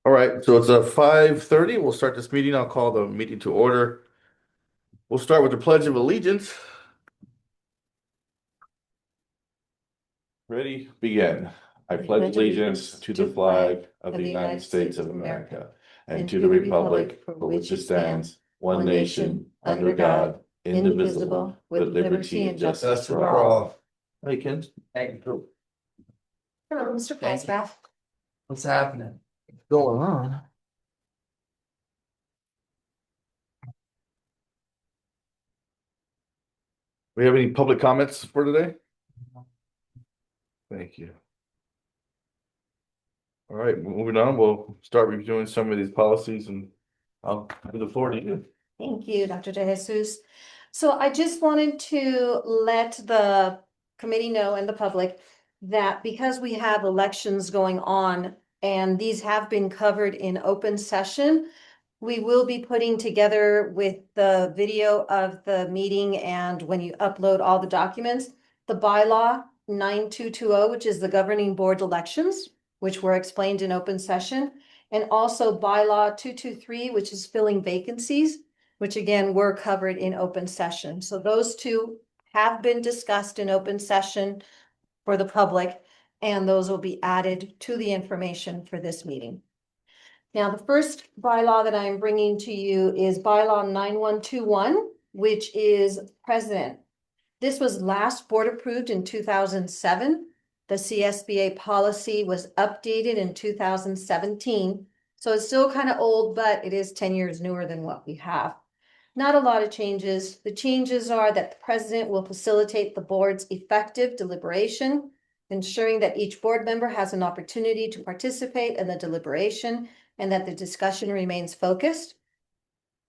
All right, so it's 5:30. We'll start this meeting. I'll call the meeting to order. We'll start with the Pledge of Allegiance. Ready? Begin. I pledge allegiance to the flag of the United States of America and to the republic for which it stands, one nation, under God, indivisible, with liberty and justice for all. Hey, Ken. Thank you. Hello, Mr. Thank you. Falstaff. What's happening? What's going on? We have any public comments for today? Thank you. All right, moving on, we'll start reviewing some of these policies and I'll give the floor to you. Thank you, Dr. De Jesus. So I just wanted to let the committee know and the public that because we have elections going on and these have been covered in open session, we will be putting together with the video of the meeting and when you upload all the documents, the bylaw 9220, which is the governing board elections, which were explained in open session, and also bylaw 223, which is filling vacancies, which again were covered in open session. So those two have been discussed in open session for the public, and those will be added to the information for this meeting. Now, the first bylaw that I'm bringing to you is bylaw 9121, which is president. This was last board approved in 2007. The CSBA policy was updated in 2017. So it's still kind of old, but it is 10 years newer than what we have. Not a lot of changes. The changes are that the president will facilitate the board's effective deliberation, ensuring that each board member has an opportunity to participate in the deliberation and that the discussion remains focused.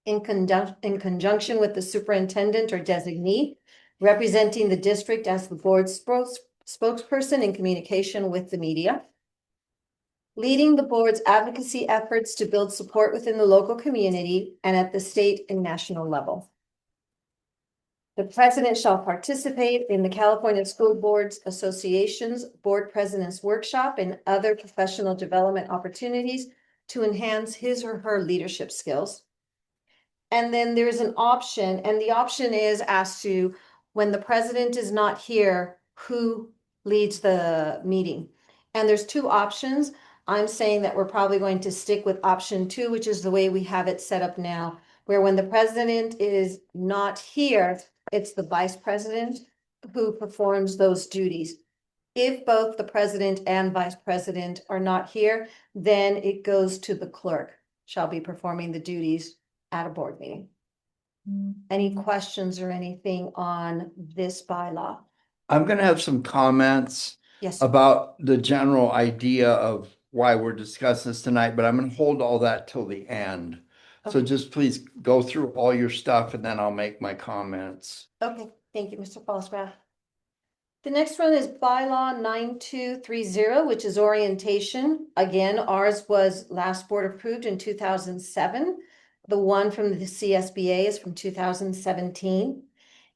In conjunction with the superintendent or designee, representing the district as the board's spokesperson in communication with the media. Leading the board's advocacy efforts to build support within the local community and at the state and national level. The president shall participate in the California School Boards Association's Board President's Workshop and other professional development opportunities to enhance his or her leadership skills. And then there's an option, and the option is as to when the president is not here, who leads the meeting. And there's two options. I'm saying that we're probably going to stick with option 2, which is the way we have it set up now, where when the president is not here, it's the vice president who performs those duties. If both the president and vice president are not here, then it goes to the clerk, shall be performing the duties at a board meeting. Any questions or anything on this bylaw? I'm gonna have some comments Yes. about the general idea of why we're discussing this tonight, but I'm gonna hold all that till the end. So Okay. just please go through all your stuff and then I'll make my comments. Okay, thank you, Mr. Falstaff. The next one is bylaw 9230, which is orientation. Again, ours was last board approved in 2007. The one from the CSBA is from 2017.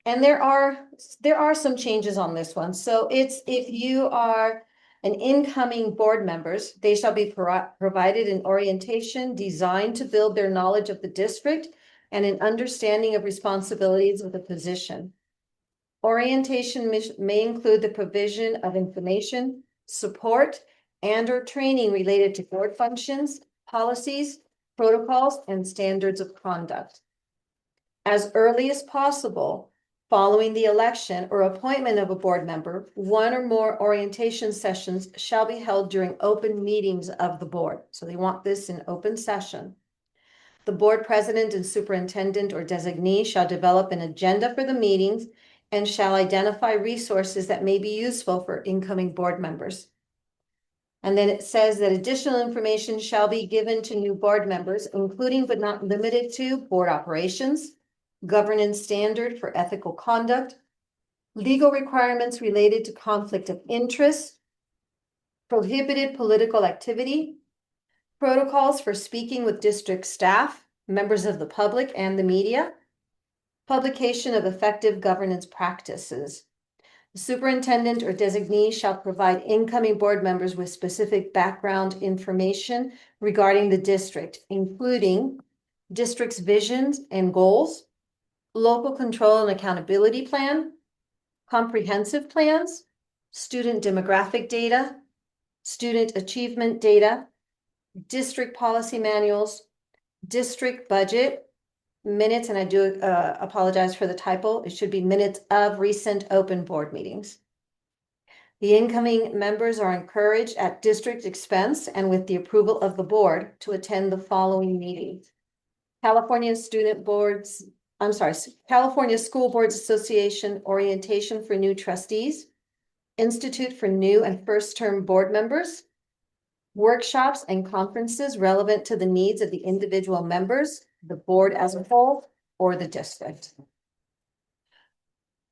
And there are some changes on this one. So it's if you are an incoming board members, they shall be provided an orientation designed to build their knowledge of the district and an understanding of responsibilities of the position. Orientation may include the provision of information, support, and/or training related to board functions, policies, protocols, and standards of conduct. As early as possible, following the election or appointment of a board member, one or more orientation sessions shall be held during open meetings of the board. So they want this in open session. The board president and superintendent or designee shall develop an agenda for the meetings and shall identify resources that may be useful for incoming board members. And then it says that additional information shall be given to new board members, including but not limited to board operations, governance standard for ethical conduct, legal requirements related to conflict of interest, prohibited political activity, protocols for speaking with district staff, members of the public and the media, publication of effective governance practices. The superintendent or designee shall provide incoming board members with specific background information regarding the district, including district's visions and goals, local control and accountability plan, comprehensive plans, student demographic data, student achievement data, district policy manuals, district budget, minutes, and I do apologize for the typo. It should be minutes of recent open board meetings. The incoming members are encouraged at district expense and with the approval of the board to attend the following meetings. California School Boards Association Orientation for New Trustees, Institute for New and First-Term Board Members, workshops and conferences relevant to the needs of the individual members, the board as a whole, or the district.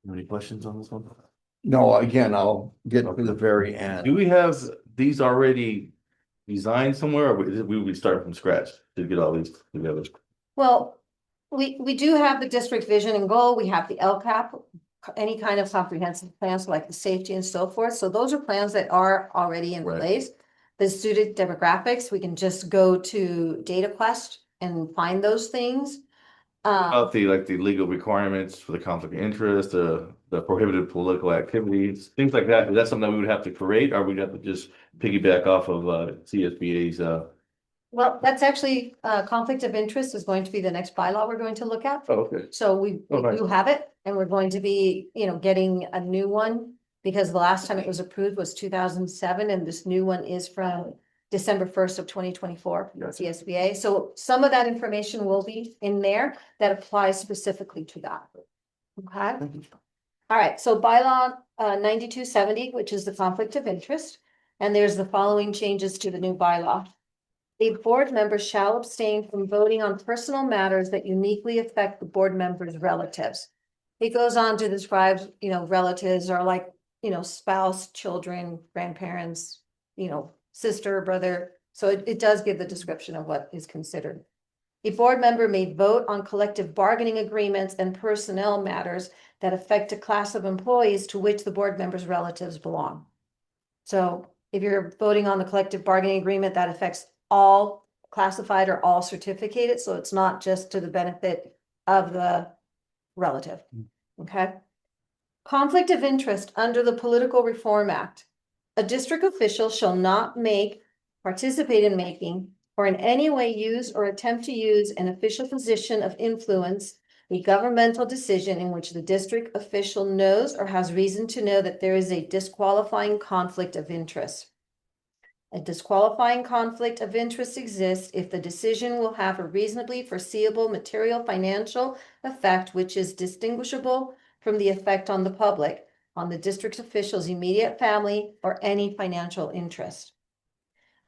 Any questions on this one? No, again, I'll get to the very end. Do we have these already designed somewhere, or we would start from scratch to get all these together? Well, we do have the district vision and goal. We have the LCAP, any kind of comprehensive plans like the safety and so forth. So those are plans that are already in Right. place. The student demographics, we can just go to DataQuest and find those things. About the legal requirements for the conflict of interest, the prohibited political activities, things like that. Is that something that we would have to create, or we'd have to just piggyback off of CSBA's? Well, that's actually, conflict of interest is going to be the next bylaw we're going to look at. Oh, okay. So we Oh, nice. do have it, and we're going to be, getting a new one. Because the last time it was approved was 2007, and this new one is from December 1st of 2024, Gotcha. CSBA. So some of that information will be in there that applies specifically to that. Okay. All right, so bylaw 9270, which is the conflict of interest, and there's the following changes to the new bylaw. A board member shall abstain from voting on personal matters that uniquely affect the board member's relatives. It goes on to describe, relatives are like, spouse, children, grandparents, sister, brother. So it does give the description of what is considered. A board member may vote on collective bargaining agreements and personnel matters that affect a class of employees to which the board member's relatives belong. So if you're voting on the collective bargaining agreement, that affects all classified or all certificated, so it's not just to the benefit of the relative, okay? Conflict of interest under the Political Reform Act. A district official shall not make, participate in making, or in any way use or attempt to use an official position of influence, a governmental decision in which the district official knows or has reason to know that there is a disqualifying conflict of interest. A disqualifying conflict of interest exists if the decision will have a reasonably foreseeable material financial effect which is distinguishable from the effect on the public, on the district official's immediate family, or any financial interest.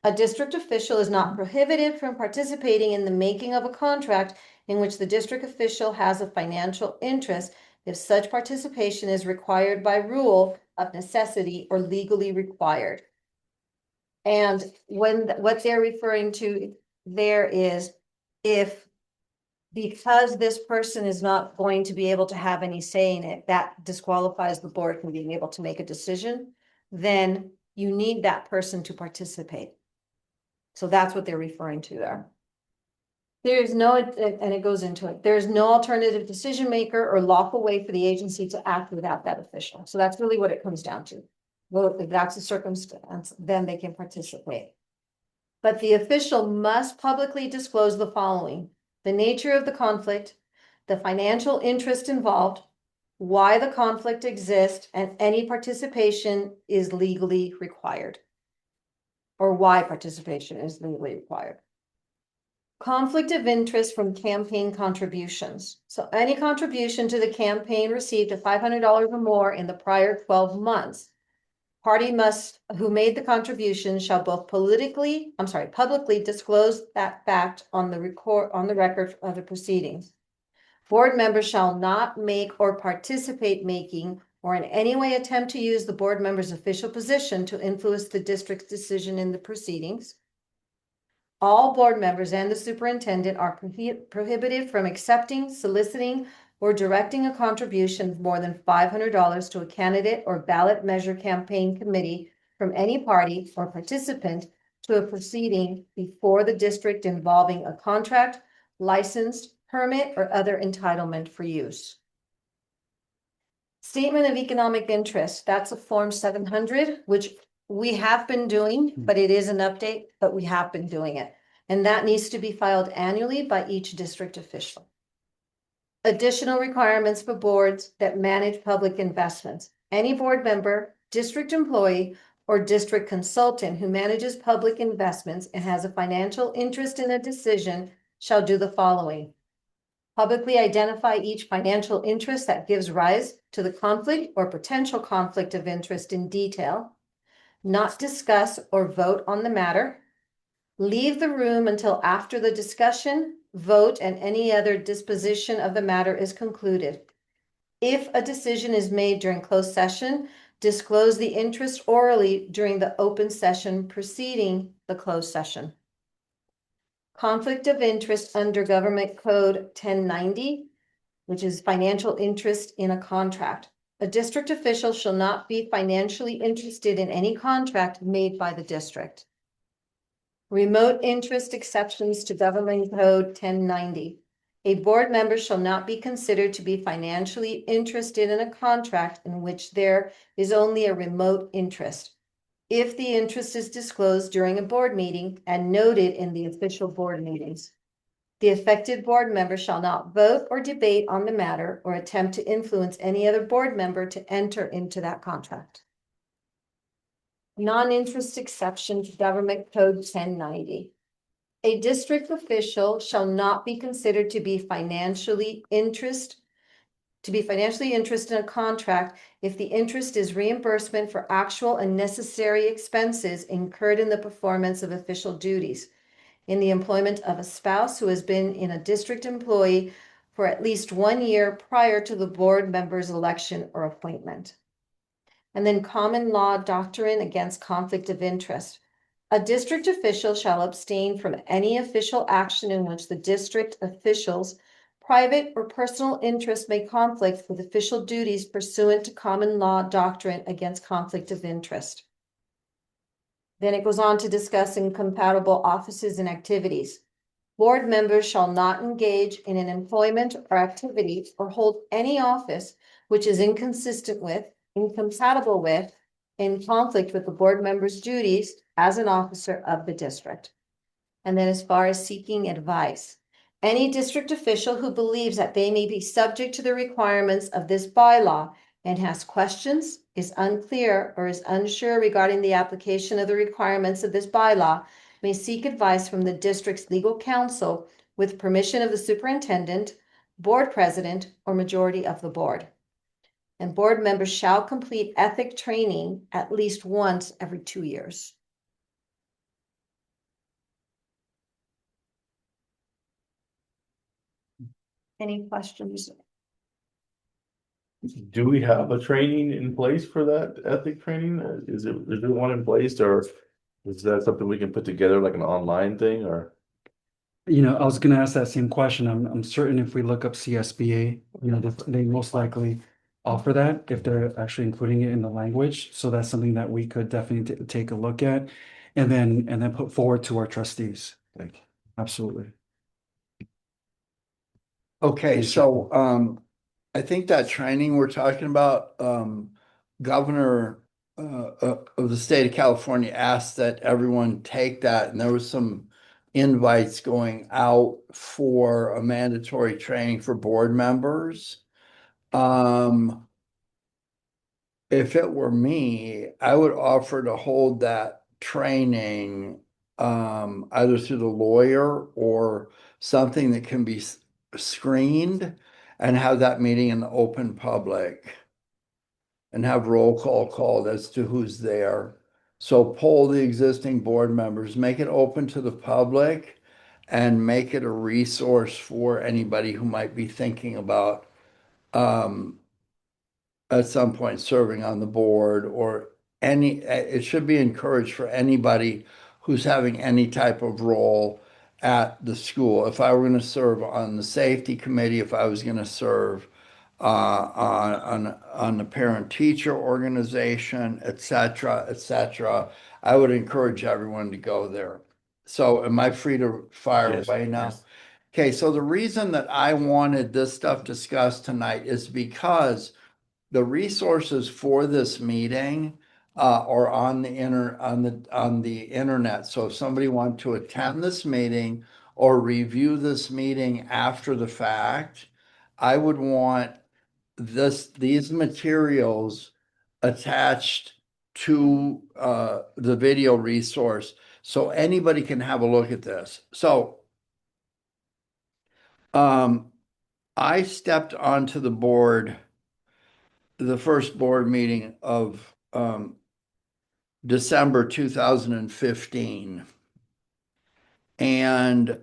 A district official is not prohibited from participating in the making of a contract in which the district official has a financial interest if such participation is required by rule of necessity or legally required. And what they're referring to there is because this person is not going to be able to have any say in it, that disqualifies the board from being able to make a decision, then you need that person to participate. So that's what they're referring to there. There's no, and it goes into it, there's no alternative decision maker or lawful way for the agency to act without that official. So that's really what it comes down to. Well, if that's the circumstance, then they can participate. But the official must publicly disclose the following: the nature of the conflict, the financial interest involved, why the conflict exists, and any participation is legally required. Or why participation is legally required. Conflict of interest from campaign contributions. So any contribution to the campaign received of $500 or more in the prior 12 months. Party who made the contribution shall both publicly disclose that fact on the record of the proceedings. Board members shall not make or participate making or in any way attempt to use the board member's official position to influence the district's decision in the proceedings. All board members and the superintendent are prohibited from accepting, soliciting, or directing a contribution of more than $500 to a candidate or ballot measure campaign committee from any party or participant to a proceeding before the district involving a contract, licensed, permit, or other entitlement for use. Statement of economic interest, that's a Form 700, which we have been doing, but it is an update, but we have been doing it. And that needs to be filed annually by each district official. Additional requirements for boards that manage public investments. Any board member, district employee, or district consultant who manages public investments and has a financial interest in a decision shall do the following. Publicly identify each financial interest that gives rise to the conflict or potential conflict of interest in detail. Not discuss or vote on the matter. Leave the room until after the discussion, vote, and any other disposition of the matter is concluded. If a decision is made during closed session, disclose the interest orally during the open session preceding the closed session. Conflict of interest under Government Code 1090, which is financial interest in a contract. A district official shall not be financially interested in any contract made by the district. Remote interest exceptions to Government Code 1090. A board member shall not be considered to be financially interested in a contract in which there is only a remote interest, if the interest is disclosed during a board meeting and noted in the official board meetings. The affected board member shall not vote or debate on the matter or attempt to influence any other board member to enter into that contract. Non-interest exception to Government Code 1090. A district official shall not be considered to be financially interested in a contract if the interest is reimbursement for actual and necessary expenses incurred in the performance of official duties, in the employment of a spouse who has been in a district employee for at least 1 year prior to the board member's election or appointment. And then common law doctrine against conflict of interest. A district official shall abstain from any official action in which the district official's private or personal interest may conflict with official duties pursuant to common law doctrine against conflict of interest. Then it goes on to discuss incompatible offices and activities. Board members shall not engage in an employment or activity or hold any office which is inconsistent with, incompatible with, in conflict with the board member's duties as an officer of the district. And then as far as seeking advice, any district official who believes that they may be subject to the requirements of this bylaw and has questions, is unclear, or is unsure regarding the application of the requirements of this bylaw may seek advice from the district's legal counsel with permission of the superintendent, board president, or majority of the board. And board members shall complete ethic training at least once every 2 years. Any questions? Do we have a training in place for that ethic training? Is there one in place, or is that something we can put together like an online thing, or? I was gonna ask that same question. I'm certain if we look up CSBA, they most likely offer that if they're actually including it in the language. So that's something that we could definitely take a look at and then put forward to our trustees. Thank you. Absolutely. Okay, so I think that training we're talking about, Governor of the state of California asked that everyone take that, and there was some invites going out for a mandatory training for board members. If it were me, I would offer to hold that training either through the lawyer or something that can be screened, and have that meeting in the open public and have roll call called as to who's there. So poll the existing board members, make it open to the public, and make it a resource for anybody who might be thinking about at some point serving on the board, or it should be encouraged for anybody who's having any type of role at the school. If I were going to serve on the safety committee, if I was going to serve on the parent-teacher organization, et cetera, I would encourage everyone to go there. So am I free to fire Yes, away now? yes. Okay, so the reason that I wanted this stuff discussed tonight is because the resources for this meeting are on the internet. So if somebody wanted to attend this meeting or review this meeting after the fact, I would want these materials attached to the video resource so anybody can have a look at this. So I stepped onto the board, the first board meeting of December 2015. And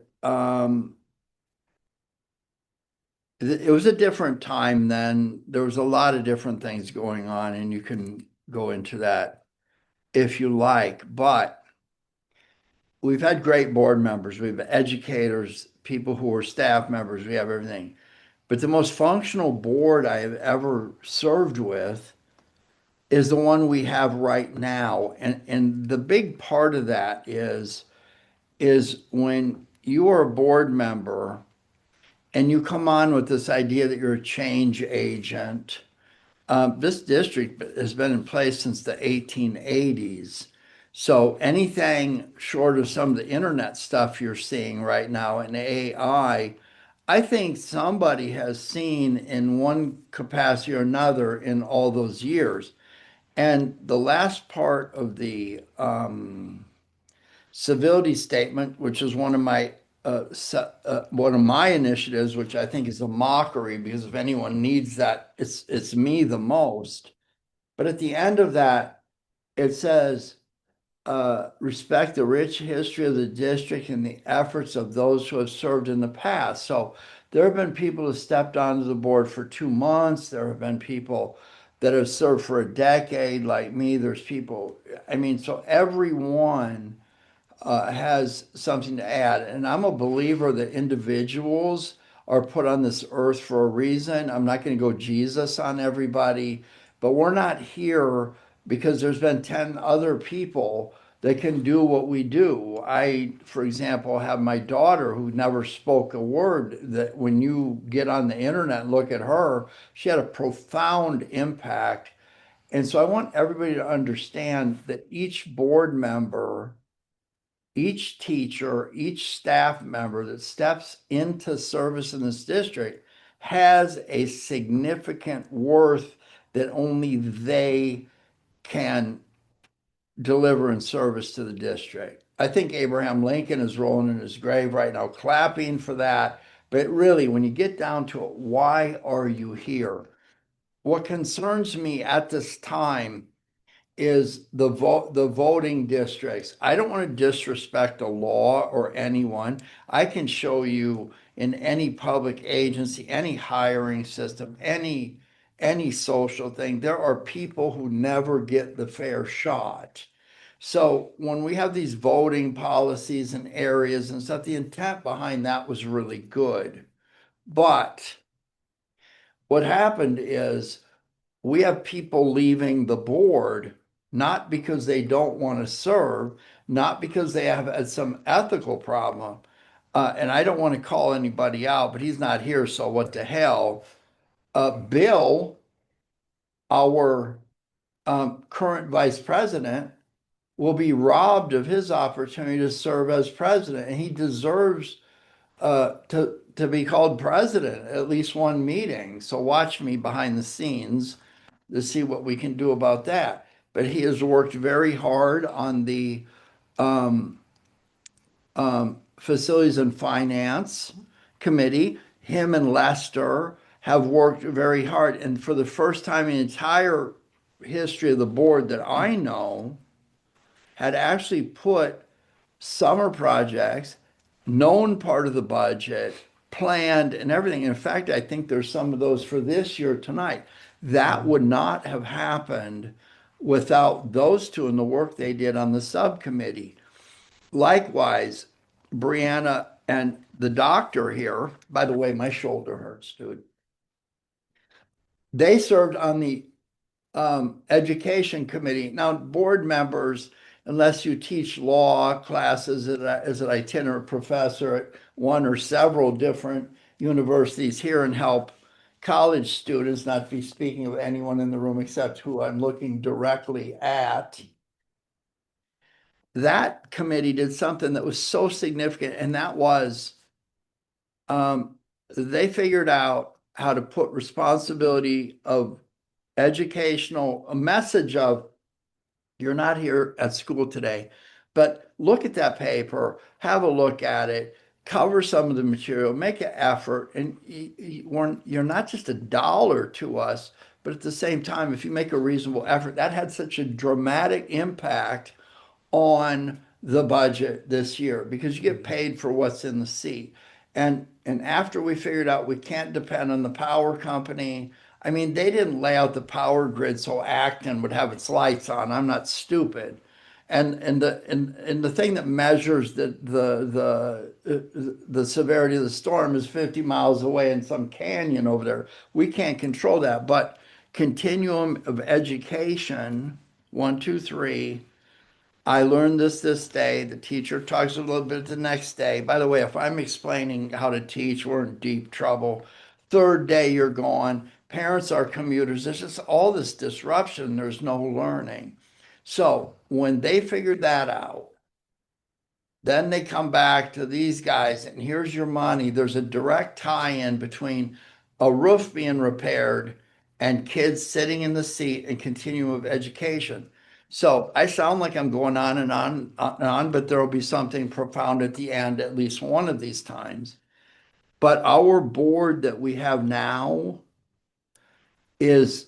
it was a different time then. There was a lot of different things going on, and you can go into that if you like. But we've had great board members. We have educators, people who are staff members. We have everything. But the most functional board I have ever served with is the one we have right now. And the big part of that is when you are a board member and you come on with this idea that you're a change agent. This district has been in place since the 1880s. So anything short of some of the internet stuff you're seeing right now in AI, I think somebody has seen in one capacity or another in all those years. And the last part of the civility statement, which is one of my initiatives, which I think is a mockery because if anyone needs that, it's me the most. But at the end of that, it says, respect the rich history of the district and the efforts of those who have served in the past. So there have been people who stepped onto the board for 2 months. There have been people that have served for a decade, like me. There's people, I mean, so everyone has something to add. And I'm a believer that individuals are put on this earth for a reason. I'm not going to go Jesus on everybody, but we're not here because there's been 10 other people that can do what we do. I, for example, have my daughter who never spoke a word, that when you get on the internet and look at her, she had a profound impact. And so I want everybody to understand that each board member, each teacher, each staff member that steps into service in this district has a significant worth that only they can deliver in service to the district. I think Abraham Lincoln is rolling in his grave right now, clapping for that. But really, when you get down to it, why are you here? What concerns me at this time is the voting districts. I don't want to disrespect the law or anyone. I can show you in any public agency, any hiring system, any social thing, there are people who never get the fair shot. So when we have these voting policies and areas and stuff, the intent behind that was really good. But what happened is we have people leaving the board, not because they don't want to serve, not because they have some ethical problem. And I don't want to call anybody out, but he's not here, so what the hell? Bill, our current vice president, will be robbed of his opportunity to serve as president, and he deserves to be called president at least one meeting. So watch me behind the scenes to see what we can do about that. But he has worked very hard on the Facilities and Finance Committee. Him and Lester have worked very hard. And for the first time in the entire history of the board that I know, had actually put summer projects, known part of the budget, planned and everything. In fact, I think there's some of those for this year tonight. That would not have happened without those two and the work they did on the subcommittee. Likewise, Brianna and the doctor here, by the way, my shoulder hurts, dude. They served on the education committee. Now, board members, unless you teach law classes as an itinerant professor at one or several different universities here and help college students, not be speaking of anyone in the room except who I'm looking directly at. That committee did something that was so significant, and that was they figured out how to put responsibility of educational, a message of you're not here at school today, but look at that paper, have a look at it, cover some of the material, make an effort, and you're not just $1 to us, but at the same time, if you make a reasonable effort, that had such a dramatic impact on the budget this year because you get paid for what's in the seat. And after we figured out we can't depend on the power company, I mean, they didn't lay out the power grid so Acton would have its lights on. I'm not stupid. And the thing that measures the severity of the storm is 50 miles away in some canyon over there. We can't control that, but continuum of education, 1, 2, 3. I learned this day. The teacher talks a little bit the next day. By the way, if I'm explaining how to teach, we're in deep trouble. Third day, you're gone. Parents are commuters. There's just all this disruption. There's no learning. So when they figured that out, then they come back to these guys and here's your money. There's a direct tie-in between a roof being repaired and kids sitting in the seat and continuum of education. So I sound like I'm going on and on and on, but there will be something profound at the end, at least one of these times. But our board that we have now is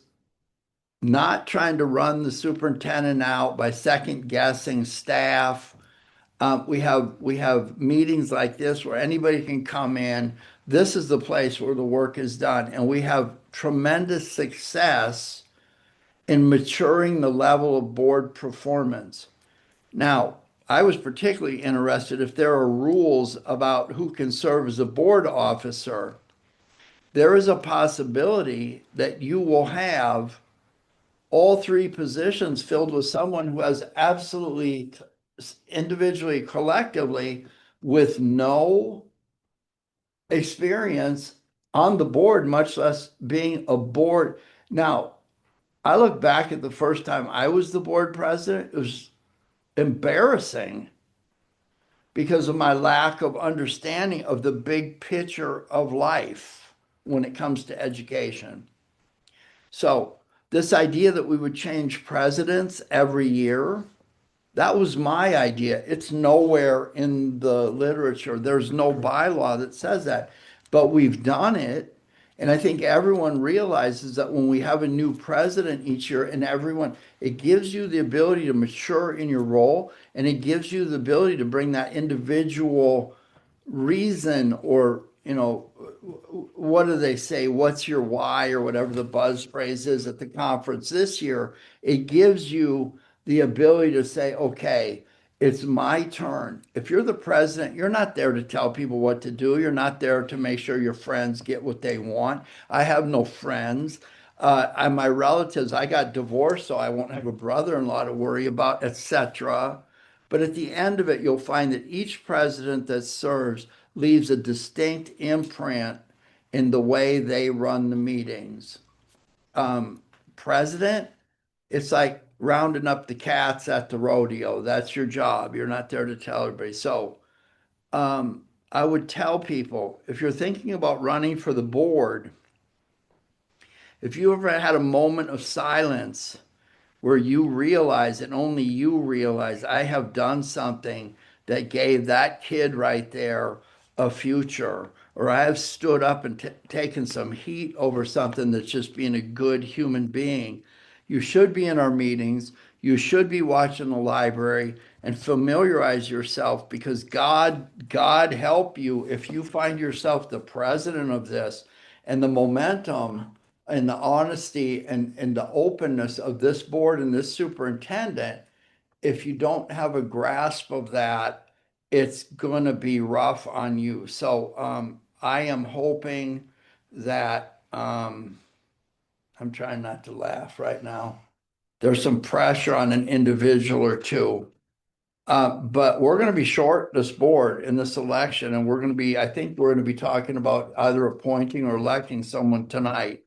not trying to run the superintendent out by second guessing staff. We have meetings like this where anybody can come in. This is the place where the work is done, and we have tremendous success in maturing the level of board performance. Now, I was particularly interested if there are rules about who can serve as a board officer. There is a possibility that you will have all 3 positions filled with someone who has absolutely individually, collectively, with no experience on the board, much less being a board. Now, I look back at the first time I was the board president, it was embarrassing because of my lack of understanding of the big picture of life when it comes to education. So this idea that we would change presidents every year, that was my idea. It's nowhere in the literature. There's no bylaw that says that, but we've done it. And I think everyone realizes that when we have a new president each year and everyone, it gives you the ability to mature in your role and it gives you the ability to bring that individual reason or, what do they say? What's your why or whatever the buzz phrase is at the conference this year? It gives you the ability to say, okay, it's my turn. If you're the president, you're not there to tell people what to do. You're not there to make sure your friends get what they want. I have no friends. My relatives, I got divorced, so I won't have a brother-in-law to worry about, etc. But at the end of it, you'll find that each president that serves leaves a distinct imprint in the way they run the meetings. President, it's like rounding up the cats at the rodeo. That's your job. You're not there to tell everybody. So I would tell people, if you're thinking about running for the board, if you ever had a moment of silence where you realize, and only you realize, I have done something that gave that kid right there a future, or I have stood up and taken some heat over something that's just being a good human being. You should be in our meetings. You should be watching the library and familiarize yourself because God help you if you find yourself the president of this and the momentum and the honesty and the openness of this board and this superintendent. If you don't have a grasp of that, it's gonna be rough on you. So, I am hoping that, I'm trying not to laugh right now. There's some pressure on an individual or two. But we're gonna be short this board in this election, and I think we're gonna be talking about either appointing or electing someone tonight.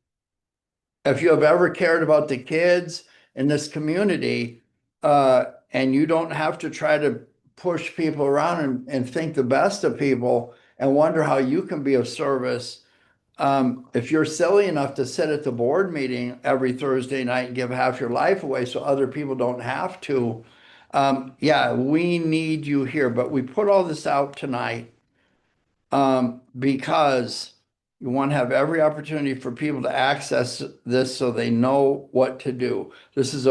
If you have ever cared about the kids in this community, and you don't have to try to push people around and think the best of people and wonder how you can be of service. If you're silly enough to sit at the board meeting every Thursday night and give half your life away so other people don't have to, yeah, we need you here. But we put all this out tonight, because you want to have every opportunity for people to access this so they know what to do. This is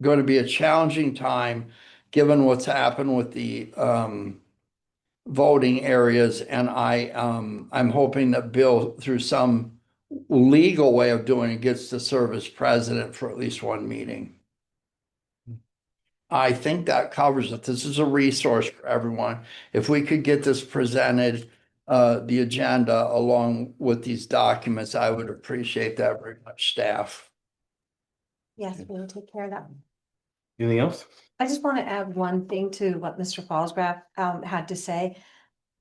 going to be a challenging time, given what's happened with the voting areas, and I'm hoping that Bill, through some legal way of doing it, gets to serve as president for at least one meeting. I think that covers it. This is a resource for everyone. If we could get this presented, the agenda along with these documents, I would appreciate that very much, staff. Yes, we will take care of that. Anything else? I just want to add one thing to what Mr. Fallsgraf had to say.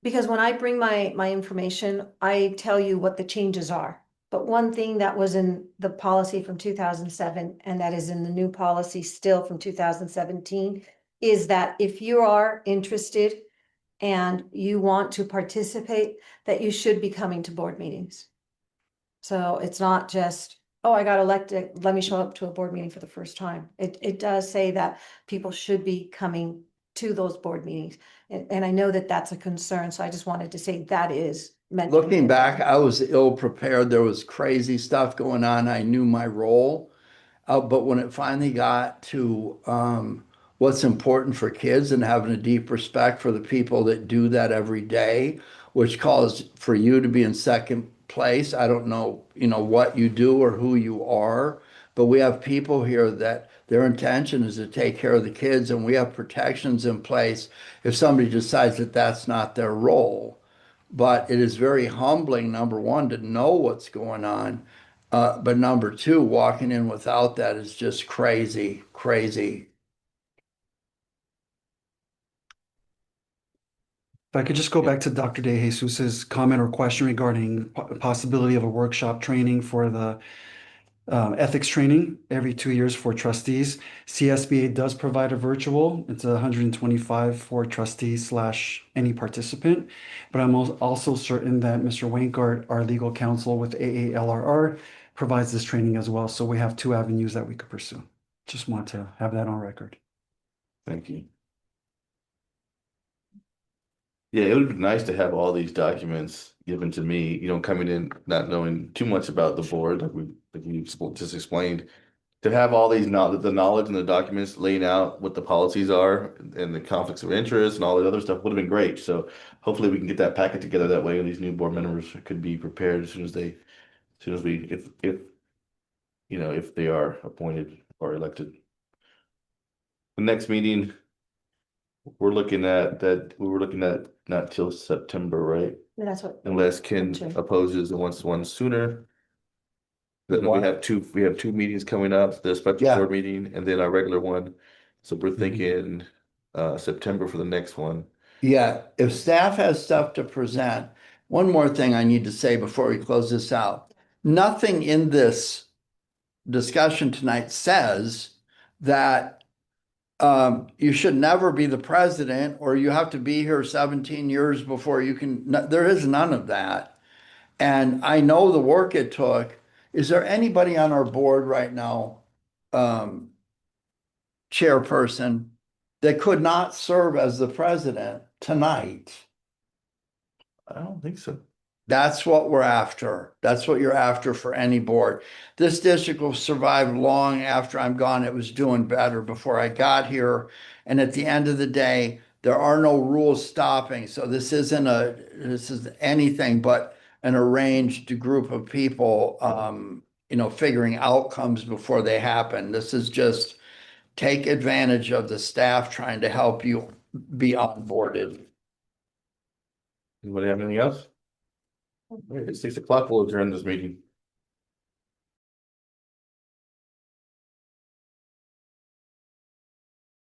Because when I bring my information, I tell you what the changes are. But one thing that was in the policy from 2007, and that is in the new policy still from 2017, is that if you are interested and you want to participate, that you should be coming to board meetings. So it's not just, oh, I got elected, let me show up to a board meeting for the first time. It does say that people should be coming to those board meetings. And I know that that's a concern, so I just wanted to say that is meant. Looking back, I was ill prepared. There was crazy stuff going on. I knew my role. But when it finally got to what's important for kids and having a deep respect for the people that do that every day, which calls for you to be in second place. I don't know, what you do or who you are, but we have people here that their intention is to take care of the kids, and we have protections in place if somebody decides that that's not their role. But it is very humbling, number one, to know what's going on. But number two, walking in without that is just crazy, crazy. If I could just go back to Dr. De Jesus's comment or question regarding possibility of a workshop training for the ethics training every 2 years for trustees. CSBA does provide a virtual. It's 125 for trustees / any participant. But I'm also certain that Mr. Wankart, our legal counsel with AALRR, provides this training as well. So we have 2 avenues that we could pursue. Just want to have that on record. Thank you. Yeah, it would be nice to have all these documents given to me, coming in, not knowing too much about the board, like you just explained, to have all these the knowledge and the documents laying out what the policies are and the conflicts of interest and all the other stuff would have been great. So hopefully we can get that packet together that way, and these new board members could be prepared as soon as if they are appointed or elected. The next meeting, we were looking at not till September, right? That's what. Unless Ken Sure. opposes and wants one sooner. Then we What? have two meetings coming up, the special Yeah. board meeting and then our regular one. So we're thinking September for the next one. Yeah, if staff has stuff to present, one more thing I need to say before we close this out. Nothing in this discussion tonight says that you should never be the president, or you have to be here 17 years before you can. There is none of that. And I know the work it took. Is there anybody on our board right now, chairperson, that could not serve as the president tonight? I don't think so. That's what we're after. That's what you're after for any board. This district will survive long after I'm gone. It was doing better before I got here. And at the end of the day, there are no rules stopping. So this is anything but an arranged group of people, figuring outcomes before they happen. This is just take advantage of the staff trying to help you be onboarded. Anybody have anything else? All right, it's 6 o'clock, we'll adjourn this meeting.